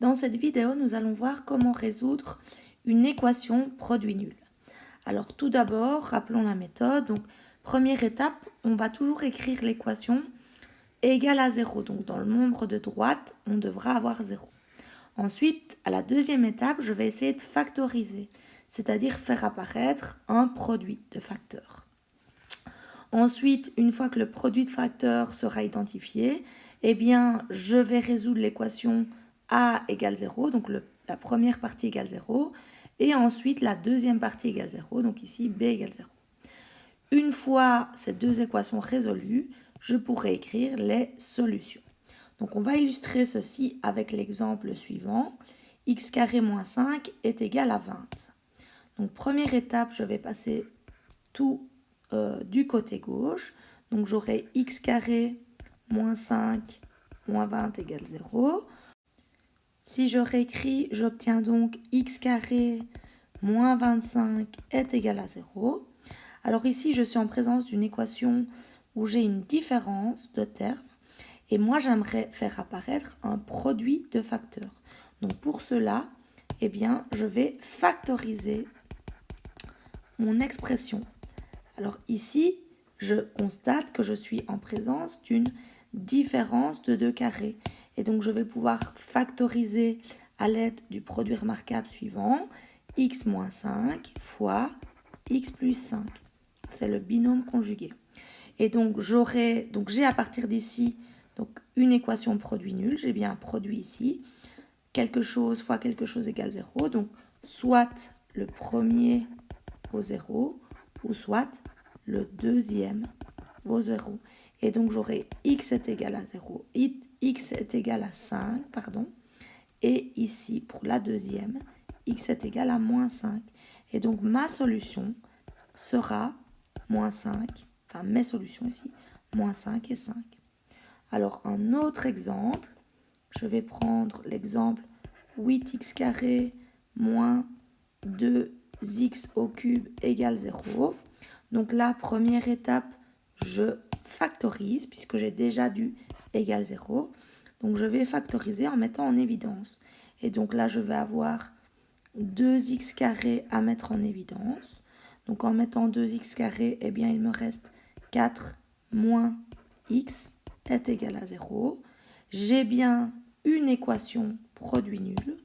Dans cette vidéo, nous allons voir comment résoudre une équation produit nul. Alors tout d'abord, rappelons la méthode. Donc, première étape, on va toujours écrire l'équation égale à 0. Donc dans le nombre de droite, on devra avoir 0. Ensuite, à la deuxième étape, je vais essayer de factoriser, c'est-à-dire faire apparaître un produit de facteurs. Ensuite, une fois que le produit de facteurs sera identifié, eh bien, je vais résoudre l'équation A égale 0, donc la première partie égale 0, et ensuite la deuxième partie égale 0, donc ici B égale 0. Une fois ces deux équations résolues, je pourrai écrire les solutions. Donc on va illustrer ceci avec l'exemple suivant. X carré moins 5 est égal à 20. Donc première étape, je vais passer tout du côté gauche. Donc j'aurai x carré moins 5 moins 20 égale 0. Si je réécris, j'obtiens donc x carré moins 25 est égal à 0. Alors ici, je suis en présence d'une équation où j'ai une différence de termes. Et moi, j'aimerais faire apparaître un produit de facteurs. Donc pour cela, eh bien, je vais factoriser mon expression. Alors ici, je constate que je suis en présence d'une différence de 2 carrés. Et donc, je vais pouvoir factoriser à l'aide du produit remarquable suivant, x moins 5 fois x plus 5. C'est le binôme conjugué. Et donc, j'ai à partir d'ici une équation produit nul. J'ai bien un produit ici. Quelque chose fois quelque chose égale 0. Donc, soit le premier au 0, ou soit le deuxième au 0. Et donc, j'aurai x est égal à 0, x est égal à 5, pardon. Et ici, pour la deuxième, x est égal à moins 5. Et donc, ma solution sera moins 5, enfin mes solutions ici, moins 5 et 5. Alors, un autre exemple, je vais prendre l'exemple 8x carré moins 2x au cube égale 0. Donc là, première étape, je factorise puisque j'ai déjà du égale 0. Donc je vais factoriser en mettant en évidence. Et donc là, je vais avoir 2x carré à mettre en évidence. Donc en mettant 2x carré, eh bien il me reste 4 moins x est égal à 0. J'ai bien une équation produit nul.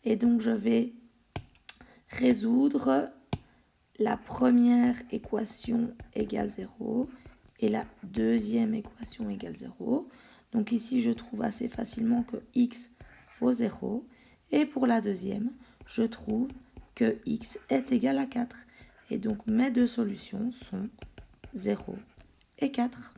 Et donc je vais résoudre la première équation égale 0 et la deuxième équation égale 0. Donc ici, je trouve assez facilement que x vaut 0. Et pour la deuxième, je trouve que x est égal à 4. Et donc mes deux solutions sont 0 et 4.